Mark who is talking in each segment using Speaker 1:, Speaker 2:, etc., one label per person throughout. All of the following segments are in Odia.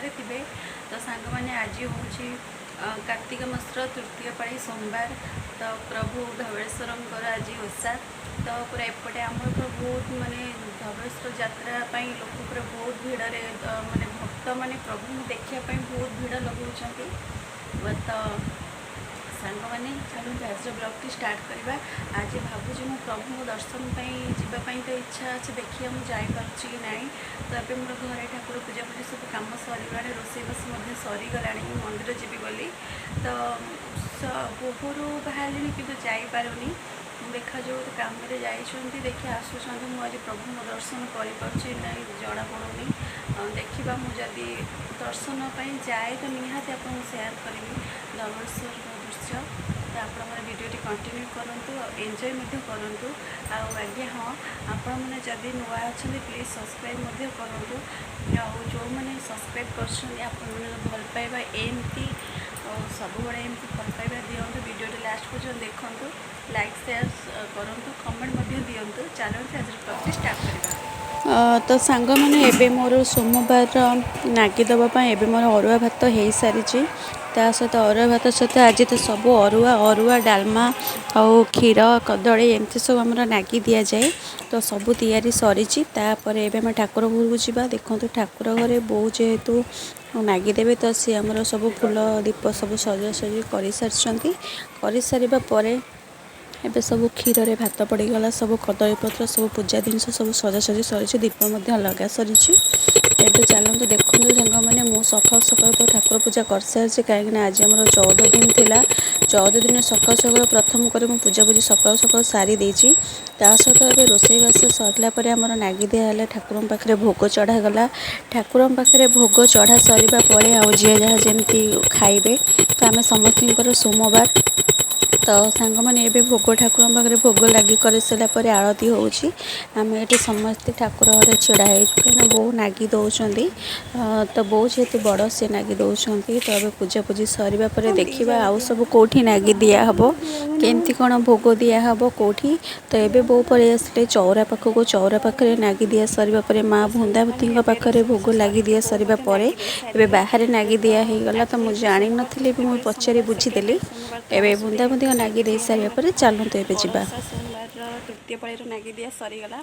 Speaker 1: घरे थे तो सांग मैंने आज हूँ कार्तिक मासर तृतीय पाड़ी सोमवार तो प्रभु धवलेश्वर आज ओषा तो पूरा एपटे आम बहुत माने धवलेश्वर यात्रा लोक पूरा बहुत भिड़ माने भक्त माने प्रभु देखापी बहुत भिड़ लगे तो सांग मैंने चलो आज ब्लॉग स्टार्ट करवा। आज भावुँ मो प्रभु दर्शन जावाई तो इच्छा अच्छे देखिए मुझे जापारे कि ना तो ये मोर घर ठाकुर पूजा पूजा सब कम सरीगला रोषेबास सरीगला मंदिर जीवी बोली तो बोहूर बाहर कि जापारूनी देखा जो कम देखिए आसुँच मुझे प्रभु दर्शन कर जना पड़ूनी देखा मुझे दर्शन जाए तो निहाती आपको सेयार करी धवलेश्वर दृश्य तो आप भिडियोटी कंटिन्यू करूँ एंजॉय करूँ आज्ञा हाँ आपण मैंने जदि नुआ अच्छा प्लीज सब्सक्राइब करूँ जो मैंने सब्सक्राइब कर भल पाइबा एमती सब एमती भल पाइबा दिंतु भिडियोटी लास्ट पर्यटन देखूँ लाइक शेयर करूँ कमेंट दिंतु चलते आज प्रति स्टार्ट करवा। तो सांग मैंने एबे मोर सोमवार नागी दवापाई एबे मोर अरुआ भात हो सारी ता सहित अरुआ भात सहित आज तो सब अरुआ डालमा आउ क्षीर कदली एमती सब आम नागी दि जाए तो सब तैयारी सरी एवं ठाकुर घर को जावा देखो ठाकुर घरे बो जेहेतु नागी देवे तो सी आमर सब फूल दीप सब सजासजी कर सारी एबे सब क्षीर रे भात पड़गला सब कदलीपत्र सब पूजा जिनस सब सजासजी सरी दीप लगा सरी एबे चलते देखो सांग मैंने मु सकाल सकाल तो ठाकुर पूजा कर सारी कहीं आज आम 14 दिन थिला 14 दिन सकाल सकाल प्रथम कर पूजा पूजी सकाल सकाल सारी देती सहित एवं रोषेईबास सरला आमर नागी दिहला ठाकुर पाखे भोग चढ़ागला ठाकुर पाखे भोग चढ़ा सरिबा परे आ जी जहाँ जमी खाइबे तो आम समस्त सोमवार तो सांग मैंने ये भोग ठाकुर पाखे भोग लगी कर सारापर आरती होची आम ये समस्ते ठाकुर घरे छिड़ा कहीं बो नागी दौरान तो बो जेहेतु बड़ से नागी दौरान तो ये पूजा पूजी सरिबा परे देखिबा आउ सब कोठी नागी दिया हबो केमती कौन भोग दिया हबो कोठी तो ये बो पर आसले चौरा पाखक चौरा पाखे नागी दिया सरिबा परे माँ बृंदावती पाखे भोग लगी दिया सरिबा परे एबे बाहर नागी दिया हो गला तो मुझे जानी नथिले भी मुझे पचारि बुझीदेली एबे बृंदावती नागी दे सारे पर चलते एबे जिबा सोमवार तृतीय पाड़ी नागी दिया सरीगला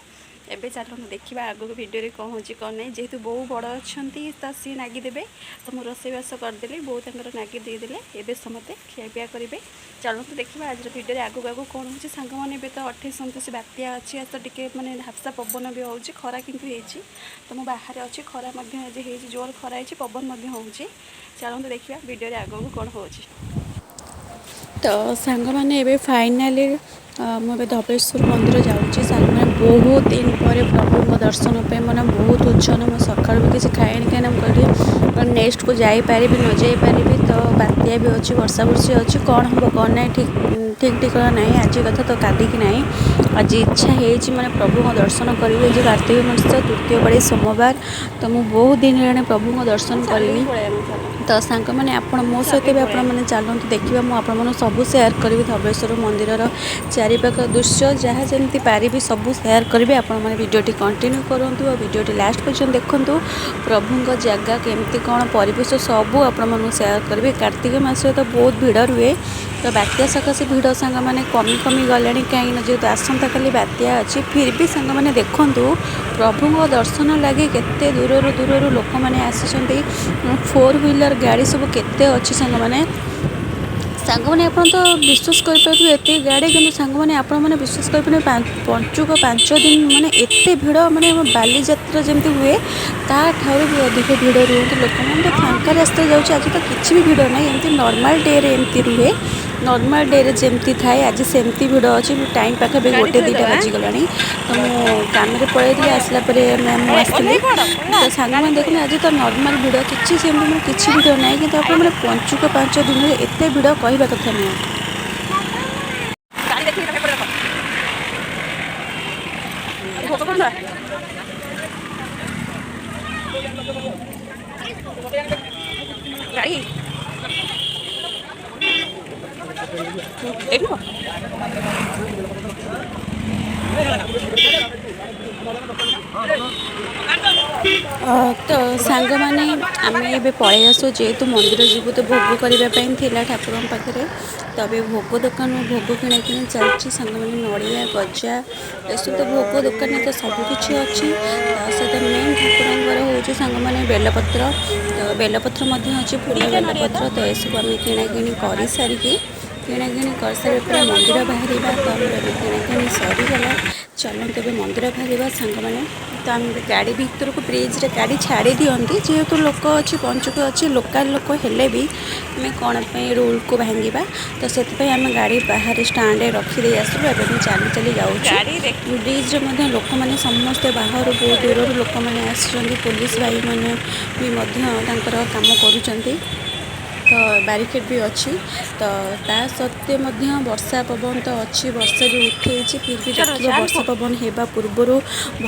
Speaker 1: एबे चलते देखा आगक भिडियो कौन हो कौन नहीं जेहेतु बो बड़ अच्छा तो सी नागी देवे तो मुझे रोषेईबास करदेली बो नागी देदेले एबे समस्ते खियापिया करेंगे चलते देखा आज भिडियो आगक आगक कौन हो सांग मैंने तो 28 29 बात्या अच्छी आज तो टी मैंने हाफसा पवन भी हो खरा किंतु होती तो मुझे बाहर अच्छी खरा जोर खरा है पवन हो चलते देखा भिडियो आगक कौन हो तो सांग मैंने एबे फाइनाली मुझे धवलेश्वर मंदिर जाऊँगी सांग मैंने बहुत दिन पर प्रभु दर्शन पे मैंने बहुत उच्छन मैं सकाल भी किसी खाएनी कहीं कहली नेक्स्ट को जापारि न जापारि तो बात्या भी अच्छी वर्षा वर्षी अच्छी कौन हम कौन ना ठीक ठिकाना ना आज कथा तो काली की ना आज इच्छा है मैंने प्रभु दर्शन करी जो कार्तिक मास तृतीय पाड़ी सोमवार तो मुझे बहुत दिन है प्रभु दर्शन करी तो सांग मैंने आप मो सहित भी आपने चलते देखा मुझे सब सेयार करी धवलेश्वर मंदिर चारिपाख दृश्य जहाँ जमी पारि सब सेयार करेंगे आपने भिडियोटी कंटिन्यू करूँ और भिडियोटी लास्ट पर्यटन देखूँ प्रभु जगह केमती कौन परिवेश सबू आपको सेयार करेंगे कार्तिक मास तो बहुत भिड़ रुए तो बात्या सकाशे भिड़ सांग मैंने कमी कमी गला कहीं जेहतु आसंता काली बात्या अच्छी फिर भी सांग मैंने देखूँ प्रभु दर्शन लगे केते दूर दूर लोक मैंने आसी 4 व्हीलर गाड़ी सब केते अच्छी सांग मैंने आप तो विश्वास करेंगे एत गाड़ी कि सांग मैंने आपने विश्वास करेंगे पंचुक 5 दिन माने एत भिड़ माने बाली यात्रा जमी हुए ताठू भी अधिक भिड़ रुहत लोक मैंने तो फांका रास्ता जाऊँच आज तो किसी भी भिड़ ना एमती नॉर्मल डे रे एमती रुहे नॉर्मल डे रे जमती थाए आज सेमती भिड़ अच्छी टाइम पाखे भी 1-2 बाजिगला तो मु काम पलि आसला मैम आसती तो सांग मैंने देखते आज तो नॉर्मल भिड़ किसी सेमती किसी भिड़ ना कि मैंने पंचुक 5 दिन में एत भिड़ कहवा कथा नुह ତ ସାଙ୍ଗମାନେ ଆମେ ଏବେ ପଳେଇ ଆସୁ ଯେହେତୁ ମନ୍ଦିର ଯିବୁ ତ ଭୋଗ କରିବା ପାଇଁ ଥିଲା ଠାକୁରଙ୍କ ପାଖରେ। ତ ଏବେ ଭୋଗ ଦୋକାନରୁ ଭୋଗ କିଣାକିଣି ଚାଲିଛି। ସାଙ୍ଗମାନେ ନଡ଼ିଆ ଗଜା ଏସବୁ ତ ଭୋଗ ଦୋକାନରେ ତ ସବୁକିଛି ଅଛି। ତା ସହିତ ମେନ୍ ଠାକୁରଙ୍କର ହେଉଛି ସାଙ୍ଗମାନେ ବେଲପତ୍ର। ତ ବେଲପତ୍ର ମଧ୍ୟ ଅଛି, ଫୁଲ ବେଲପତ୍ର। ତ ଏସବୁ ଆମେ କିଣାକିଣି କରିସାରିକି କରିସାରିବା ପରେ ମନ୍ଦିର ବାହାରିବା। ତ ଆମର ଏବେ କିଣାକିଣି ସରିଗଲା। ଚାଲନ୍ତୁ ଏବେ ମନ୍ଦିର ବାହାରିବା ସାଙ୍ଗମାନେ। ତ ଆମେ ଗାଡ଼ି ଭିତରକୁ ବ୍ରିଜ୍ରେ ଗାଡ଼ି ଛାଡ଼ି ଦିଅନ୍ତି, ଯେହେତୁ ଲୋକ ଅଛି ପଞ୍ଚୁକ ଅଛି, ଲୋକାଲ୍ ଲୋକ ହେଲେ ବି ଆମେ କ'ଣ ପାଇଁ ରୁଲ୍କୁ ଭାଙ୍ଗିବା। ତ ସେଥିପାଇଁ ଆମେ ଗାଡ଼ି ବାହାରେ ଷ୍ଟାଣ୍ଡରେ ରଖିଦେଇ ଆସିଲୁ। ଏବେ ଆମେ ଚାଲି ଚାଲି ଯାଉଛୁ। ବ୍ରିଜ୍ରେ ମଧ୍ୟ ଲୋକମାନେ ସମସ୍ତେ ବାହାରୁ ବହୁତ ଦୂରରୁ ଲୋକମାନେ ଆସିଛନ୍ତି। ପୋଲିସ ଭାଇମାନେ ବି ମଧ୍ୟ ତାଙ୍କର କାମ କରୁଛନ୍ତି। ତ ବ୍ୟାରିକେଡ଼ ବି ଅଛି। ତ ତା ସତ୍ତ୍ୱେ ମଧ୍ୟ ବର୍ଷା ପବନ ତ ଅଛି, ବର୍ଷା ବି ଉଠେଇଛି। ଫିର୍ ବି ଦେଖିବା ବର୍ଷା ପବନ ହେବା ପୂର୍ବରୁ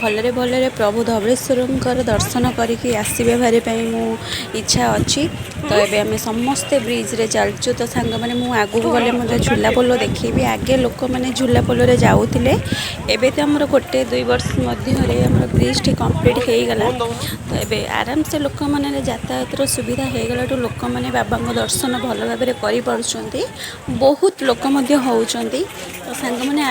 Speaker 1: ଭଲରେ ପ୍ରଭୁ ଧବଳେଶ୍ୱରଙ୍କର ଦର୍ଶନ କରିକି ଆସିବା ଭାରି ପାଇଁ ମୁଁ ଇଚ୍ଛା ଅଛି। ତ ଏବେ ଆମେ ସମସ୍ତେ ବ୍ରିଜ୍ରେ ଚାଲିଛୁ। ତ ସାଙ୍ଗମାନେ ମୁଁ ଆଗକୁ ଗଲେ ମଧ୍ୟ ଝୁଲା ପୋଲ ଦେଖେଇବି। ଆଗେ ଲୋକମାନେ ଝୁଲା ପୋଲରେ ଯାଉଥିଲେ, ଏବେ ତ ଆମର 1-2 ବର୍ଷ ମଧ୍ୟରେ ଆମର ବ୍ରିଜ୍ଟି କମ୍ପ୍ଲିଟ୍ ହେଇଗଲା। ତ ଏବେ ଆରାମସେ ଲୋକମାନେ ଯାତାୟାତର ସୁବିଧା ହେଇଗଲାଠୁ ଲୋକମାନେ ବାବାଙ୍କ ଦର୍ଶନ ଭଲ ଭାବରେ କରିପାରୁଛନ୍ତି। ବହୁତ ଲୋକ ମଧ୍ୟ ହେଉଛନ୍ତି। ତ ସାଙ୍ଗମାନେ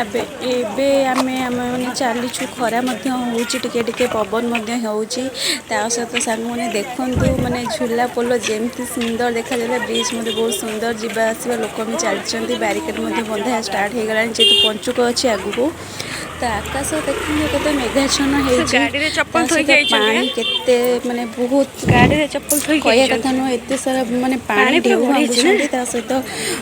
Speaker 1: ଏବେ ଆମେ ମାନେ ଚାଲିଛୁ। ଖରା ମଧ୍ୟ ହେଉଛି, ଟିକେ ପବନ ମଧ୍ୟ ହେଉଛି। ତା ସହିତ ସାଙ୍ଗମାନେ ଦେଖନ୍ତୁ ମାନେ ଝୁଲା ପୋଲ ଯେମିତି ସୁନ୍ଦର ଦେଖାଯାଉଥିଲା, ବ୍ରିଜ୍ ମଧ୍ୟ ବହୁତ ସୁନ୍ଦର, ଯିବା ଆସିବା ଲୋକ ବି ଚାଲିଛନ୍ତି। ବ୍ୟାରିକେଡ଼ ମଧ୍ୟ ବନ୍ଧା ଷ୍ଟାର୍ଟ ହେଇଗଲାଣି, ଯେହେତୁ ପଞ୍ଚୁକ ଅଛି ଆଗକୁ। ତ ଆକାଶ ଦେଖନ୍ତୁ କେତେ ମେଘାଚ୍ଛନ୍ନ ହେଇଛି। ତା ସହିତ ପାଣି କେତେ ମାନେ ବହୁତ କହିବା କଥା ନୁହେଁ, ଏତେ ସାରା ମାନେ ପାଣି ଢେଉ ଭାଙ୍ଗୁଛନ୍ତି। ତା ସହିତ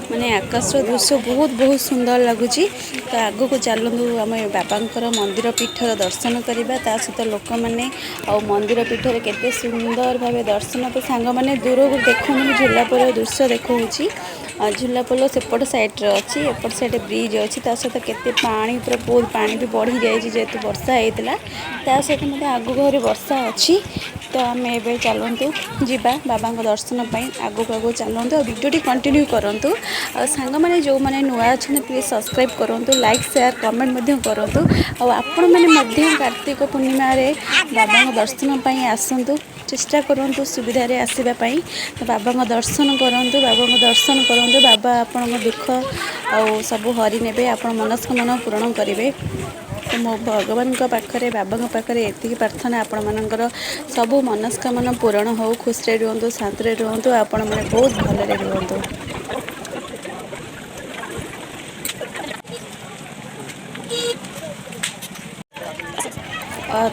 Speaker 1: ମାନେ ଆକାଶର ଦୃଶ୍ୟ ବହୁତ ସୁନ୍ଦର ଲାଗୁଛି। ତ ଆଗକୁ ଚାଲନ୍ତୁ ଆମେ ବାବାଙ୍କର ମନ୍ଦିର ପୀଠର ଦର୍ଶନ କରିବା। ତା ସହିତ ଲୋକମାନେ ଆଉ ମନ୍ଦିର ପୀଠରେ କେତେ ସୁନ୍ଦର ଭାବେ ଦର୍ଶନ। ତ ସାଙ୍ଗମାନେ ଦୂରକୁ ଦେଖନ୍ତୁ ମୁଁ ଝୁଲାପୋଲ ଦୃଶ୍ୟ ଦେଖାଉଛି। ଝୁଲାପୋଲ ସେପଟ ସାଇଡ଼୍ରେ ଅଛି, ଏପଟ ସାଇଡ଼୍ରେ ବ୍ରିଜ୍ ଅଛି। ତା ସହିତ କେତେ ପାଣି, ପୁରା ବହୁତ ପାଣି ବି ବଢ଼ିଯାଇଛି ଯେହେତୁ ବର୍ଷା ହେଇଥିଲା। ତା ସହିତ ମଧ୍ୟ ଆଗକୁ ଆହୁରି ବର୍ଷା ଅଛି। ତ ଆମେ ଏବେ ଚାଲନ୍ତୁ ଯିବା ବାବାଙ୍କ ଦର୍ଶନ ପାଇଁ। ଆଗକୁ ଚାଲନ୍ତୁ ଆଉ ଭିଡ଼ିଓଟି କଣ୍ଟିନ୍ୟୁ କରନ୍ତୁ। ଆଉ ସାଙ୍ଗମାନେ ଯେଉଁମାନେ ନୂଆ ଅଛନ୍ତି ପ୍ଲିଜ୍ ସବସ୍କ୍ରାଇବ୍ କରନ୍ତୁ, ଲାଇକ୍ ସେୟାର କମେଣ୍ଟ ମଧ୍ୟ କରନ୍ତୁ। ଆଉ ଆପଣମାନେ ମଧ୍ୟ କାର୍ତ୍ତିକ ପୂର୍ଣ୍ଣିମାରେ ବାବାଙ୍କ ଦର୍ଶନ ପାଇଁ ଆସନ୍ତୁ, ଚେଷ୍ଟା କରନ୍ତୁ ସୁବିଧାରେ ଆସିବା ପାଇଁ। ତ ବାବାଙ୍କ ଦର୍ଶନ କରନ୍ତୁ, ବାବା ଆପଣଙ୍କ ଦୁଃଖ ଆଉ ସବୁ ହରି ନେବେ, ଆପଣ ମନସ୍କାମନା ପୂରଣ କରିବେ। ତ ମୋ ଭଗବାନଙ୍କ ପାଖରେ, ବାବାଙ୍କ ପାଖରେ ଏତିକି ପ୍ରାର୍ଥନା, ଆପଣମାନଙ୍କର ସବୁ ମନସ୍କାମନା ପୂରଣ ହେଉ। ଖୁସିରେ ରୁହନ୍ତୁ, ଶାନ୍ତିରେ ରୁହନ୍ତୁ, ଆପଣମାନେ ବହୁତ ଭଲରେ ରୁହନ୍ତୁ।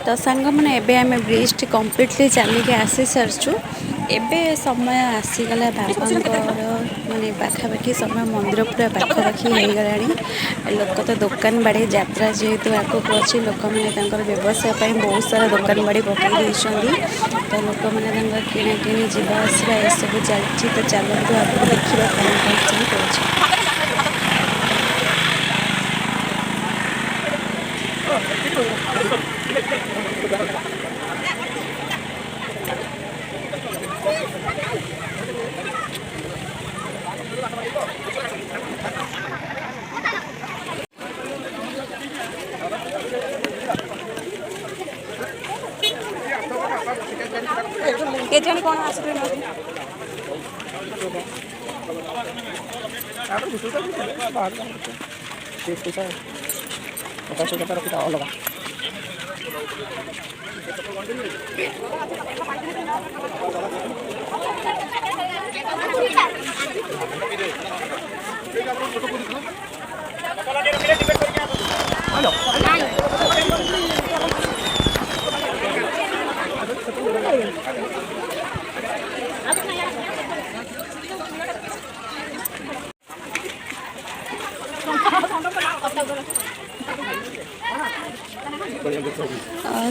Speaker 1: ତ ସାଙ୍ଗମାନେ ଏବେ ଆମେ ବ୍ରିଜ୍ଟି କମ୍ପ୍ଲିଟଲି ଚାଲିକି ଆସି ସାରିଛୁ। ଏବେ ସମୟ ଆସିଗଲା ବାବାଙ୍କର ମାନେ ପାଖାପାଖି ସମୟ, ମନ୍ଦିର ପୁରା ପାଖାପାଖି ହେଇଗଲାଣି। ଲୋକ ତ ଦୋକାନ ବାଡ଼ି, ଯାତ୍ରା ଯେହେତୁ ଆଗକୁ ଅଛି, ଲୋକମାନେ ତାଙ୍କର ବ୍ୟବସାୟ ପାଇଁ ବହୁତ ସାରା ଦୋକାନ ବାଡ଼ି ପକାଇ ଦେଇଛନ୍ତି। ତ ଲୋକମାନେ ତାଙ୍କର କିଣାକିଣି ଯିବା ଆସିବା ଏସବୁ ଚାଲିଛି। ତ ଚାଲନ୍ତୁ ଆଗକୁ ଦେଖିବା କ'ଣ ସବୁ ହେଉଛି। କେଜାଣି କ'ଣ ଆସିଲେ ଅଲଗା।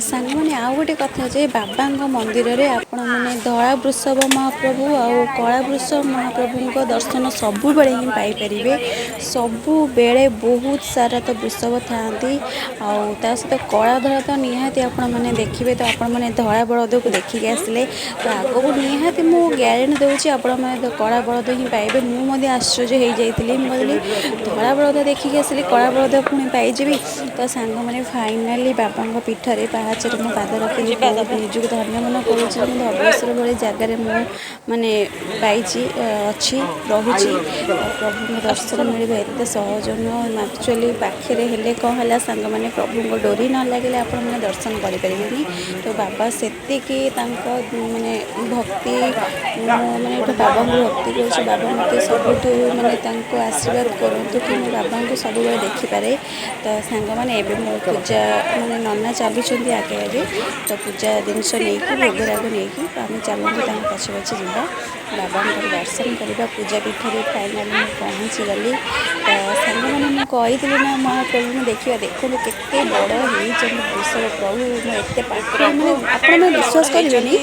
Speaker 1: ସାଙ୍ଗମାନେ ଆଉ ଗୋଟେ କଥା ଯେ ବାବାଙ୍କ ମନ୍ଦିରରେ ଆପଣ ମାନେ ଧଳା ବୃଷଭ ମହାପ୍ରଭୁ ଆଉ କଳା ବୃଷଭ ମହାପ୍ରଭୁଙ୍କ ଦର୍ଶନ ସବୁବେଳେ ହିଁ ପାଇପାରିବେ। ସବୁବେଳେ ବହୁତ ସାରା ତ ବୃଷଭ ଥାଆନ୍ତି ଆଉ ତା ସହିତ କଳା ଧଳା ତ ନିହାତି ଆପଣମାନେ ଦେଖିବେ। ତ ଆପଣମାନେ ଧଳା ବଳଦକୁ ଦେଖିକି ଆସିଲେ ତ ଆଗକୁ ନିହାତି ମୁଁ ଗ୍ୟାରେଣ୍ଟି ଦେଉଛି ଆପଣମାନେ ତ କଳା ବଳଦ ହିଁ ପାଇବେ। ମୁଁ ମଧ୍ୟ ଆଶ୍ଚର୍ଯ୍ୟ ହେଇଯାଇଥିଲି, ମୁଁ କହିଲି ଧଳା ବଳଦ ଦେଖିକି ଆସିଲି କଳା ବଳଦ ପୁଣି ପାଇଯିବି। ତ ସାଙ୍ଗମାନେ ଫାଇନାଲି ବାବାଙ୍କ ପୀଠରେ ପାହାଚରେ ମୁଁ ପାଦ ରଖିଲି। ବହୁତ ନିଜକୁ ଧନ୍ୟ ମନେ କରୁଛି। ମୁଁ ଧବଳେଶ୍ୱର ଭଳି ଜାଗାରେ ମୁଁ ମାନେ ପାଇଛି, ଅଛି, ରହୁଛି। ପ୍ରଭୁଙ୍କ ଦର୍ଶନ ମିଳିବା ଏତେ ସହଜ ନୁହଁ। ଆକ୍ଚୁଆଲି ପାଖରେ ହେଲେ କ'ଣ ହେଲା ସାଙ୍ଗମାନେ, ପ୍ରଭୁଙ୍କ ଡୋରି ନ ଲାଗିଲେ ଆପଣମାନେ ଦର୍ଶନ କରିପାରିବେନି। ତ ବାବା ସେତିକି ତାଙ୍କ ମାନେ ଭକ୍ତି, ମୁଁ ମାନେ ଏଠି ବାବାଙ୍କୁ ଭକ୍ତି କରୁଛି। ବାବା ମୋତେ ସବୁଠୁ ମାନେ ତାଙ୍କୁ ଆଶୀର୍ବାଦ କରନ୍ତୁ କି ମୁଁ ବାବାଙ୍କୁ ସବୁବେଳେ ଦେଖିପାରେ। ତ ସାଙ୍ଗମାନେ ଏବେ ମୁଁ ପୂଜା ମାନେ ନନା ଚାଲୁଛନ୍ତି ଆଗେ ଆଗେ, ତ ପୂଜା ଜିନିଷ ନେଇକି ଭୋଗରାଗ ନେଇକି ତ ଆମେ ଚାଲନ୍ତୁ ତାଙ୍କ ପଛେ ପଛେ ଯିବା, ବାବାଙ୍କର ଦର୍ଶନ କରିବା। ପୂଜା ପୀଠରେ ଫାଇନାଲି ମୁଁ ପହଞ୍ଚିଗଲି। ତ ସାଙ୍ଗମାନେ ମୁଁ କହିଥିଲି ନା ମହାପ୍ରଭୁଙ୍କୁ ଦେଖିବା, ଦେଖନ୍ତୁ କେତେ ବଡ଼ ହେଇଛନ୍ତି ବୃଷଭ ପ୍ରଭୁ। ମୁଁ ଏତେ ପାଖରୁ ମାନେ ଆପଣମାନେ ବିଶ୍ୱାସ କରିବେନି,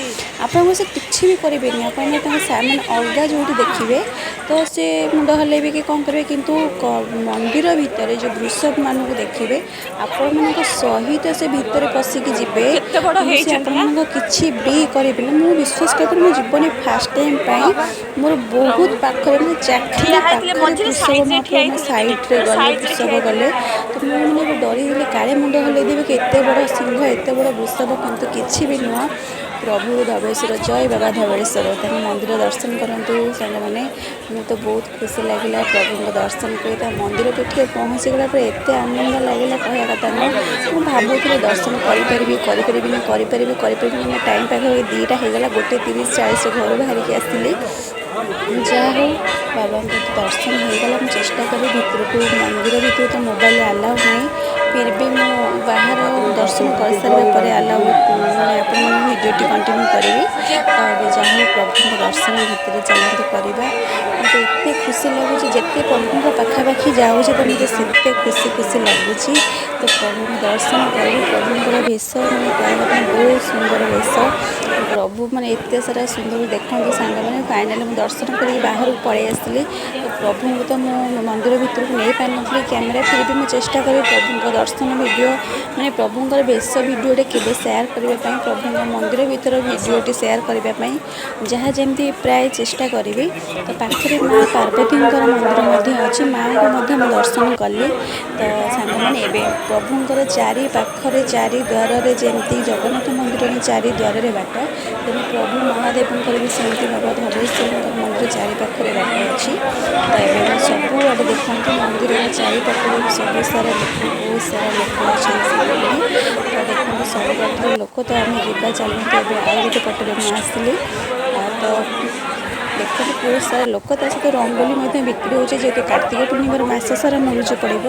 Speaker 1: ଆପଣଙ୍କୁ ସେ କିଛି ବି କରିବେନି। ଆପଣମାନେ ତାଙ୍କ ମାନେ ଅଲଗା ଯେଉଁଠି ଦେଖିବେ ତ ସେ ମୁଣ୍ଡ ହଲେଇବେ କି କ'ଣ କରିବେ, କିନ୍ତୁ ମନ୍ଦିର ଭିତରେ ଯେଉଁ ବୃଷଭମାନଙ୍କୁ ଦେଖିବେ ଆପଣମାନଙ୍କ ସହିତ ସେ ଭିତରେ ପଶିକି ଯିବେ, କିନ୍ତୁ ସେ ଆପଣମାନଙ୍କ କିଛି ବି କରିବେନି। ମୁଁ ବିଶ୍ୱାସ କରିପାରୁନି, ମୋ ଜୀବନରେ ଫାଷ୍ଟ ଟାଇମ୍ ପାଇଁ ମୋର ବହୁତ ପାଖରେ ମାନେ ଚାଖିଣ୍ଡେ ପାଖରେ ବୃଷଭ ମହାପ୍ରଭୁ ମୋ ସାଇଡ଼୍ରେ ଗଲେ, ବୃଷଭ ଗଲେ। ତ ମୁଁ ମାନେ ଏବେ ଡରିଗଲି କାଳେ ମୁଣ୍ଡ ହଲେଇଦେବେ କି ଏତେ ବଡ଼ ସିଂହ, ଏତେ ବଡ଼ ବୃଷଭ, କିନ୍ତୁ କିଛି ବି ନୁହଁ। ପ୍ରଭୁ ଧବଳେଶ୍ୱର, ଜୟ ବାବା ଧବଳେଶ୍ୱର। ତାଙ୍କ ମନ୍ଦିର ଦର୍ଶନ କରନ୍ତୁ ସାଙ୍ଗମାନେ। ମୁଁ ତ ବହୁତ ଖୁସି ଲାଗିଲା ପ୍ରଭୁଙ୍କ ଦର୍ଶନ କରି। ତା ମନ୍ଦିର ପୀଠରେ ପହଞ୍ଚିଗଲା ପରେ ଏତେ ଆନନ୍ଦ ଲାଗିଲା କହିବା କଥା ନୁହଁ। ମୁଁ ଭାବୁଥିଲି ଦର୍ଶନ କରିପାରିବିନି, ମାନେ ଟାଇମ୍ ପାଖାପାଖି 2ଟା ହେଇଗଲା। 1:30-40 ଘରୁ ବାହାରିକି ଆସିଲି। ଯାହା ହଉ ବାବାଙ୍କ ଦର୍ଶନ ହେଇଗଲା। ମୁଁ ଚେଷ୍ଟା କଲି ଭିତରକୁ, ମନ୍ଦିର ଭିତରୁ ତ ମୋବାଇଲ ଆଲାଉ ନାହିଁ, ଫିର୍ ବି ମୁଁ ବାହାର ଦର୍ଶନ କରିସାରିବା ପରେ ଆଲାଉ ମାନେ ଆପଣମାନଙ୍କୁ ଭିଡ଼ିଓଟି କଣ୍ଟିନ୍ୟୁ କରିବି। ତ ଏବେ ଯାହା ହଉ ପ୍ରଭୁଙ୍କ ଦର୍ଶନ ଭିତରେ ଚାଲନ୍ତୁ କରିବା। ମୋତେ ଏତେ ଖୁସି ଲାଗୁଛି, ଯେତେ ପ୍ରଭୁଙ୍କ ପାଖାପାଖି ଯାଉଛି ତ ମୋତେ ସେତେ ଖୁସି ଖୁସି ଲାଗୁଛି। ତ ପ୍ରଭୁଙ୍କ ଦର୍ଶନ କରିବି। ପ୍ରଭୁଙ୍କର ବେଶ ମାନେ କହିବା କଥା ବହୁତ ସୁନ୍ଦର ବେଶ। ପ୍ରଭୁ ମାନେ ଏତେ ସାରା ସୁନ୍ଦର ଦେଖନ୍ତୁ ସାଙ୍ଗମାନେ। ଫାଇନାଲି ମୁଁ ଦର୍ଶନ କରିକି ବାହାରକୁ ପଳେଇ ଆସିଲି। ତ ପ୍ରଭୁଙ୍କୁ ତ ମୁଁ ମନ୍ଦିର ଭିତରକୁ ନେଇପାରିନଥିଲି କ୍ୟାମେରା, ଫିର୍ ବି ମୁଁ ଚେଷ୍ଟା କରିବି ପ୍ରଭୁଙ୍କ ଦର୍ଶନ ଭିଡ଼ିଓ ମାନେ ପ୍ରଭୁଙ୍କର ବେଶ ଭିଡ଼ିଓଟେ କେବେ ସେୟାର କରିବା ପାଇଁ, ପ୍ରଭୁଙ୍କ ମନ୍ଦିର ଭିତର ଭିଡ଼ିଓଟି ସେୟାର କରିବା ପାଇଁ ଯାହା ଯେମିତି ପ୍ରାୟ ଚେଷ୍ଟା କରିବି। ତ ପାଖରେ ମା ପାର୍ବତୀଙ୍କର ମନ୍ଦିର ମଧ୍ୟ ଅଛି, ମାଆଙ୍କୁ ମଧ୍ୟ ମୁଁ ଦର୍ଶନ କଲି। ତ ସାଙ୍ଗମାନେ ଏବେ ପ୍ରଭୁଙ୍କର ଚାରି ପାଖରେ, ଚାରି ଦ୍ୱାରରେ, ଯେମିତି ଜଗନ୍ନାଥ ମନ୍ଦିରରେ 4 ଦ୍ୱାରରେ ବାଟ, ତେଣୁ ପ୍ରଭୁ ମହାଦେବଙ୍କର ବି ସେମିତି ବାବା ଧବଳେଶ୍ୱରଙ୍କର ମନ୍ଦିର ଚାରି ପାଖରେ ବାଟ ଅଛି। ତ ଏବେ ମୁଁ ସବୁଆଡ଼େ ଦେଖନ୍ତୁ ମନ୍ଦିରର ଚାରି ପାଖରେ ସବୁ ସାରା ଲୋକ, ବହୁତ ସାରା ଲୋକ ଅଛନ୍ତି ସାଙ୍ଗମାନେ। ତ ଦେଖନ୍ତୁ ସବୁ ବାଟରେ ଲୋକ। ତ ଆମେ ଯିବା ଚାଲନ୍ତୁ। ଏବେ ଆଉ ଗୋଟେ ପଟରେ ମୁଁ ଆସିଲି। ତ ଦେଖନ୍ତୁ ବହୁତ ସାରା ଲୋକ, ତା ସହିତ ରଙ୍ଗୋଲି ମଧ୍ୟ ବିକ୍ରି ହେଉଛି। ଯେହେତୁ କାର୍ତ୍ତିକ ପୂର୍ଣ୍ଣିମାର ମାସ ସାରା ମୁରୁଜ ପଡ଼ିବ,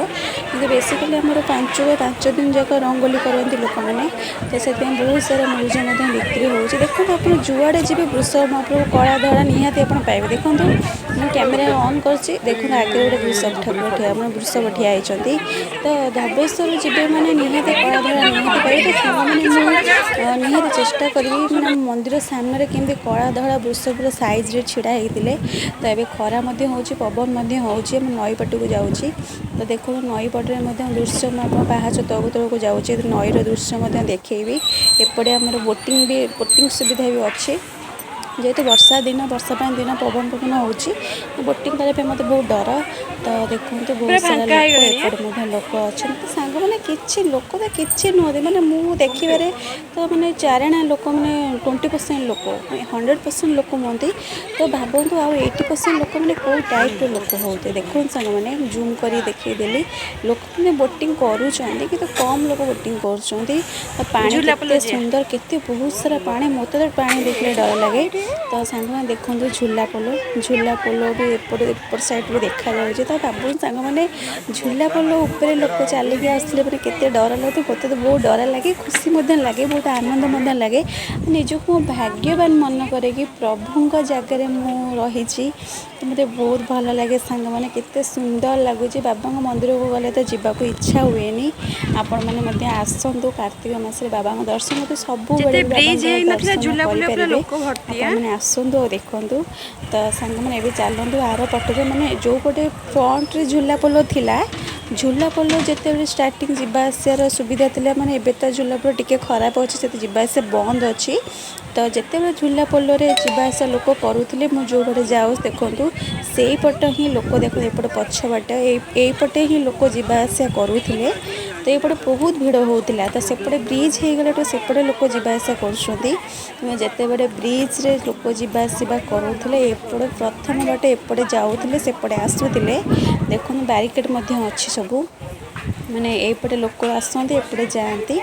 Speaker 1: କିନ୍ତୁ ବେସିକାଲି ଆମର 5 ଦିନ ଯାକ ରଙ୍ଗୋଲି କରନ୍ତି ଲୋକମାନେ। ତ ସେଥିପାଇଁ ବହୁତ ସାରା ମୁରୁଜ ମଧ୍ୟ ବିକ୍ରି ହେଉଛି। ଦେଖନ୍ତୁ ଆପଣ ଯୁଆଡ଼େ ଯିବେ ବୃଷଭ ମହାପ୍ରଭୁ କଳା ଧଳା ନିହାତି ଆପଣ ପାଇବେ। ଦେଖନ୍ତୁ ମୁଁ କ୍ୟାମେରା ଅନ୍ କରିଛି, ଦେଖନ୍ତୁ ଆଗରେ ଗୋଟେ ବୃଷଭ ଠାକୁର ଠିଆ, ମାନେ ବୃଷଭ ଠିଆ ହେଇଛନ୍ତି। ତ ଧବଳେଶ୍ୱର ଯିବେ ମାନେ ନିହାତି କଳା ଧଳା ନିହାତି ପାଇବେ। ତ ସାଙ୍ଗମାନେ ମୁଁ ନିହାତି ଚେଷ୍ଟା କରିବି ମାନେ ମନ୍ଦିର ସାମ୍ନାରେ କେମିତି କଳା ଧଳା ବୃଷଭର ସାଇଜ୍ରେ ଛିଡ଼ା ହେଇଥିଲେ। ତ ଏବେ ଖରା ମଧ୍ୟ ହେଉଛି, ପବନ ମଧ୍ୟ ହେଉଛି। ମୁଁ ନଈ ପଟକୁ ଯାଉଛି। ତ ଦେଖନ୍ତୁ ନଈ ପଟରେ ମଧ୍ୟ ଦୃଶ୍ୟ ମୁଁ ଆପଣ ପାହାଚ ତଳକୁ ତଳକୁ ଯାଉଛି, ନଈର ଦୃଶ୍ୟ ମଧ୍ୟ ଦେଖେଇବି। ଏପଟେ ଆମର ବୋଟିଂ ସୁବିଧା ବି ଅଛି। ଯେହେତୁ ବର୍ଷା ଦିନ, ବର୍ଷା ପାଣି ଦିନ, ପବନ ହେଉଛି, ବୋଟିଂ କରିବା ପାଇଁ ମୋତେ ବହୁତ ଡର। ତ ଦେଖନ୍ତୁ ବହୁତ ସାରା ଲୋକ, ଏପଟେ ମଧ୍ୟ ଲୋକ ଅଛନ୍ତି। ସାଙ୍ଗମାନେ କିଛି ଲୋକ ତ କିଛି ନୁହନ୍ତି, ମାନେ ମୁଁ ଦେଖିବାରେ ତ ମାନେ ଚାରେଣା ଲୋକ, ମାନେ 20% ଲୋକ, 100% ଲୋକ ହୁଅନ୍ତି। ତ ଭାବନ୍ତୁ ଆଉ 80% ଲୋକମାନେ କେଉଁ ଟାଇପ୍ର ଲୋକ ହେଉଥିବେ। ଦେଖନ୍ତୁ ସାଙ୍ଗମାନେ ଜୁମ୍ କରି ଦେଖେଇଦେଲି, ଲୋକମାନେ ବୋଟିଂ କରୁଛନ୍ତି କିନ୍ତୁ କମ୍ ଲୋକ ବୋଟିଂ କରୁଛନ୍ତି। ପାଣି କେତେ ସୁନ୍ଦର, କେତେ ବହୁତ ସାରା ପାଣି, ମୋତେ ତ ପାଣି ଦେଖିଲେ ଡର ଲାଗେ। तो सांग मैंने देखो झूला पोल भी एपट साइड भी देखा जाऊँगी। तो बाबू सांग मैंने झूला पोल उपर लोक चलिकी आसते मैंने केते डर लगे मत तो बहुत डर लगे खुशी लगे बहुत आनंद लगे निजक भाग्यवान मन करे कि प्रभु जगार मुझी तो मत बहुत भल लगे सांग मैंने केते सुंदर लगुच बाबा मंदिर को गले तो जावाक इच्छा हुए आपण मैंने आसतु कार्तिक मसरे बाबा दर्शन तो सब बड़े बाबा दर्शन मैंने आसतु और देखूँ। तो सांग मैंने चलतु आर पटे मैंने जो पटे फ्रंट झूला पोल थिला झूला पोल जिते स्टार्टिंग जावार सुविधा थी मैंने एबे तो झूला पोल टी खराब अच्छे से जावास बंद अच्छी तो जिते झूला पोल जावास लोक करुले मुझे जो पटे जाऊँ देखूँ से पट ही लोक देख एपटे पछबाट यपटे ही लोक जावास करुले तो ये बहुत भिड़ होता तो सेपटे ब्रिज हो गला सेपटे लोक जावास करते बड़े ब्रिज रे लोक जावासवा करुले एपटे प्रथम बाटे एपटे जाऊे सेपटे आसुले देखो बारिकेड अच्छी सबू मैंने यपटे लोक आसते एपटे जाती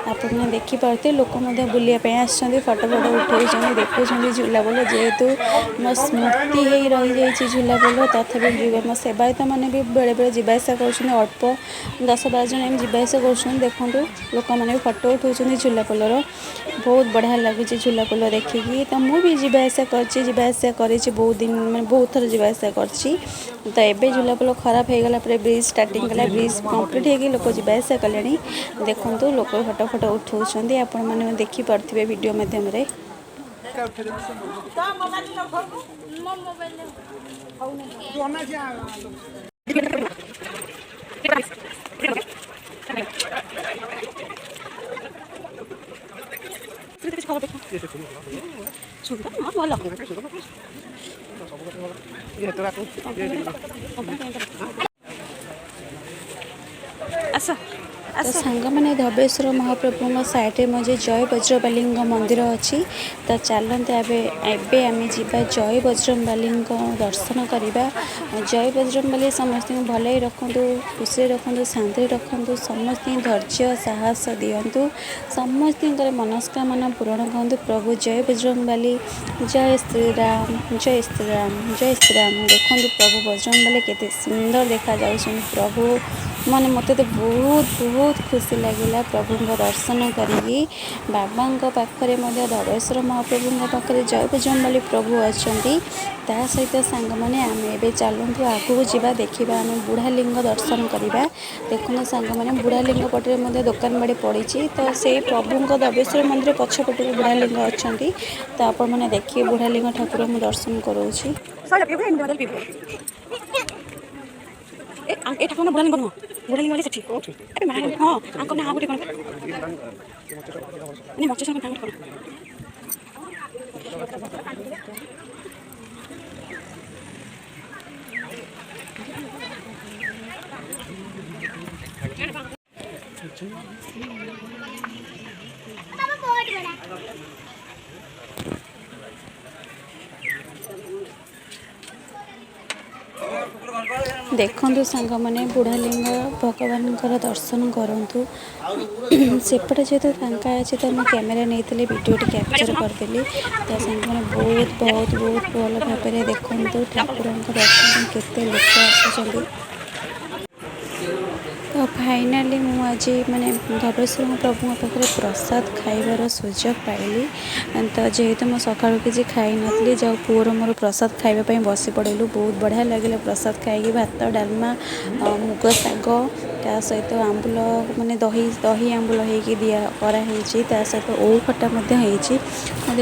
Speaker 1: आपने देखिपे लोक बुलापी आसते फटो फटो उठाई देखुं झूला पोल जेहेतु मो स्मृति हो रही जाइए झूला पोल तथापि मो सेवायत मैंने भी बेले बेले जावास कर अल्प 10-12 जन एम जावास कर देखूँ लोक मैंने फटो उठाऊँ झूला पोलर बहुत बढ़िया लगुच झूला पोल देखिकी तो मुझे जावास कर बहुत दिन मैं बहुत थर जावास कर तो ये झूला पोल खराब हो गला ब्रिज स्टार्टिंग कला ब्रिज कंप्लीट होगी लोक जावास कले देखूँ लोक फटो फटो उठाऊँ आपण मैंने देखिपे वीडियो मध्यम तो सांग मैंने धबेश्वर महाप्रभु साइड में मुझे जय बज्रबाली मंदिर अच्छी तो चलते एवं आम जा जय बज्रबाली दर्शन करवा जय बज्रबाली समस्त भल रखु खुशी रखु शांति रखु समस्त धैर्य साहस दिंतु समस्त मनस्कामना पूरण करूँ प्रभु जय बज्रबाली जय श्रीराम जय श्रीराम जय श्रीराम देखो प्रभु बज्रबाली केते सुंदर देखा जाउछन प्रभु माने मत तो बहुत बहुत खुशी लगे प्रभु दर्शन करी बाबा पाखे धबेश्वर महाप्रभु पाखे जय बजरंगबली प्रभु अच्छा सहित सांग मैंने आम ए चलतु आगू जा देखा आम बुढ़ालिंग दर्शन करवा देखो सांग मैंने बुढ़ालिंग पटे दुकान बाड़ी पड़ी तो से प्रभु धबेश्वर मंदिर पछपट को बुढ़ालिंग अच्छा तो आपण मैंने देखिए बुढ़ालिंग ठाकुर मु दर्शन करोछि ए ठाकुर बुढ़ालिंग नुह बुढ़ालिंग वाली सेठी हाँ आंको ना आगुटे कौन मच संग देखु सांग मैंने बुढ़ालिंग भगवान दर्शन करूँ सेपटे जेहतु फांका अच्छे तो मुझे कैमेरा नहीं वीडियो कैप्चर करदेली तो सांग मैंने बहुत बहुत बहुत भल भाव देखु ठाकुर दर्शन केते लोक आसुँच तो फाइनाली मुझे माने धबेश्वर प्रभु पाखे प्रसाद खाइबार सुजोग पाइली तो जेहेतु मो सका किसी खाई नी जाओ पुअर मोर प्रसाद खावाई बसी पड़ेलु बहुत बढ़िया लगे प्रसाद खाई भात डालमा मुग शाग ता सहित आंबुल माने दही दही आंबुल होगी दिया कराई सहित ओ खटा मत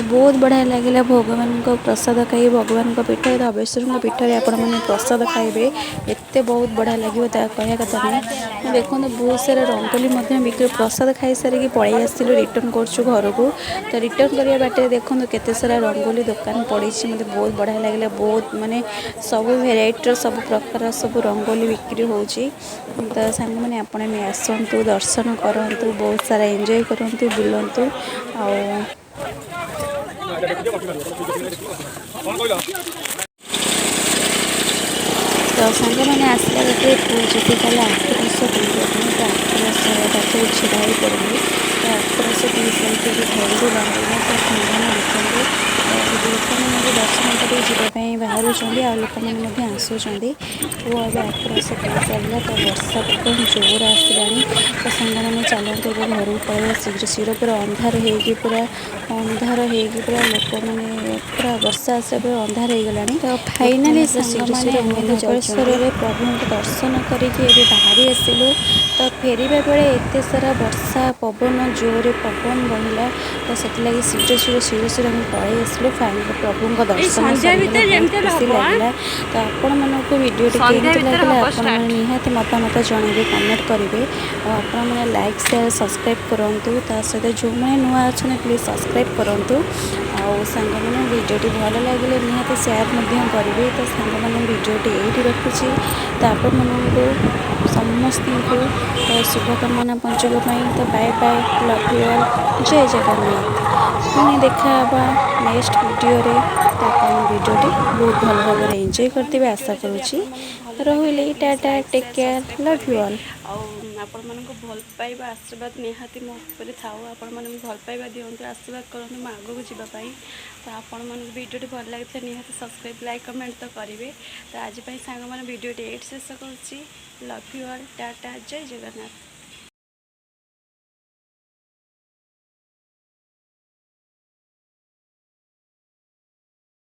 Speaker 1: बहुत बढ़िया लगे भगवान प्रसाद खाई भगवान पीठ धबेश्वर पीठ आपण मैंने प्रसाद खाइबे एत बहुत बढ़िया लगे कह कथा नहीं देखो बहुत सारा रंगोली बिक्री प्रसाद खाई सारिकी पलि आसलु रिटर्न कर घर को तो रिटर्न करने बाटे देखो केते सारा रंगोली दुकान पड़ी मत बहुत बढ़िया लगे बहुत माने सब भेराइटर सब प्रकार सब रंगोली बिक्री होची तो सांग मैंने आपण में आसतु दर्शन करूँ बहुत सारा एंजॉय करूँ बुलंतु तो सांग मैंने आसला जीती कल आखरस पिंधा तो आखरस छाई पड़ी तो आखरस पी सारी घर को बाहर तो सांग देखते ଲୋକମାନେ ବି ଦର୍ଶନ କରି ଯିବା ପାଇଁ ବାହାରୁଛନ୍ତି ଆଉ ଲୋକମାନେ ମଧ୍ୟ ଆସୁଛନ୍ତି। ଓ ଏବେ ଆଖୁ ରସ ଖାଇସାରିଲା ତ ବର୍ଷା ପବନ ଜୋର ଆସିଲାଣି। ତ ସାଙ୍ଗମାନେ ଚାଲନ୍ତୁ ଏବେ ଘରକୁ ପଳେଇବା ଶୀଘ୍ର ଶୀଘ୍ର ପୁରା ଅନ୍ଧାର ହେଇକି ପୁରା ଲୋକମାନେ ପୁରା ବର୍ଷା ଆସିବା ପୁରା ଅନ୍ଧାର ହେଇଗଲାଣି। ତ ଫାଇନାଲି ସାଙ୍ଗମାନେ ଆମେ ଧବଳେଶ୍ୱରରେ ପ୍ରଭୁଙ୍କ ଦର୍ଶନ କରିକି ଏବେ ବାହାରି ଆସିଲୁ। ତ ଫେରିବା ବେଳେ ଏତେ ସାରା ବର୍ଷା ପବନ ଜୋରରେ ପବନ ବହିଲା ତ ସେଥିଲାଗି ଶୀଘ୍ର ଆମେ ପଳେଇ ଆସିଲୁ। ଫାଇନାଲି ପ୍ରଭୁଙ୍କ ଦର୍ଶନ ସରିଗଲା, ବହୁତ ଖୁସି ଲାଗିଲା। ତ ଆପଣମାନଙ୍କୁ ଭିଡ଼ିଓଟି କେମିତି ଲାଗିଲା ଆପଣମାନେ ନିହାତି ମତାମତ ଜଣାଇବେ, କମେଣ୍ଟ କରିବେ। ଆଉ ଆପଣମାନେ ଲାଇକ୍ ସେୟାର ସବସ୍କ୍ରାଇବ୍ କରନ୍ତୁ। ତା ସହିତ ଯେଉଁମାନେ ନୂଆ ଅଛନ୍ତି ପ୍ଲିଜ୍ ସବସ୍କ୍ରାଇବ୍ କରନ୍ତୁ। ଆଉ ସାଙ୍ଗମାନେ ଭିଡ଼ିଓଟି ଭଲ ଲାଗିଲେ ନିହାତି ସେୟାର ମଧ୍ୟ କରିବେ। ତ ସାଙ୍ଗମାନେ ଭିଡ଼ିଓଟି ଏଇଠି ରଖୁଛି। ତ ଆପଣମାନଙ୍କୁ ସମସ୍ତଙ୍କୁ ଶୁଭକାମନା ପଞ୍ଚୁକ ପାଇଁ। ତ bye bye, love you all, ଜୟ ଜଗନ୍ନାଥ। ପୁଣି ଦେଖା ହେବା ନେକ୍ସଟ ଭିଡ଼ିଓରେ। ତ ଆପଣ ଭିଡ଼ିଓଟି ବହୁତ ଭଲ ଭାବରେ ଏନ୍ଜୟ କରିଥିବେ ଆଶା କରୁଛି। ରହିଲି, tata, take care, love you all. ଆଉ ଆପଣମାନଙ୍କୁ ଭଲ ପାଇବା ଆଶୀର୍ବାଦ ନିହାତି ମୋ ଉପରେ ଥାଉ। ଆପଣମାନେ ଭଲ ପାଇବା ଦିଅନ୍ତୁ, ଆଶୀର୍ବାଦ କରନ୍ତୁ ମୁଁ ଆଗକୁ ଯିବା ପାଇଁ। ତ ଆପଣମାନଙ୍କୁ ଭିଡ଼ିଓଟି ଭଲ ଲାଗିଥିଲେ ନିହାତି ସବସ୍କ୍ରାଇବ୍, ଲାଇକ୍, କମେଣ୍ଟ ତ କରିବେ। ତ ଆଜି ପାଇଁ ସାଙ୍ଗମାନେ ଭିଡ଼ିଓଟି ଏଇଠି ଶେଷ କରୁଛି। ଲଭ୍ ୟୁ ଅଲ୍, ଟାଟା, ଜୟ ଜଗନ୍ନାଥ।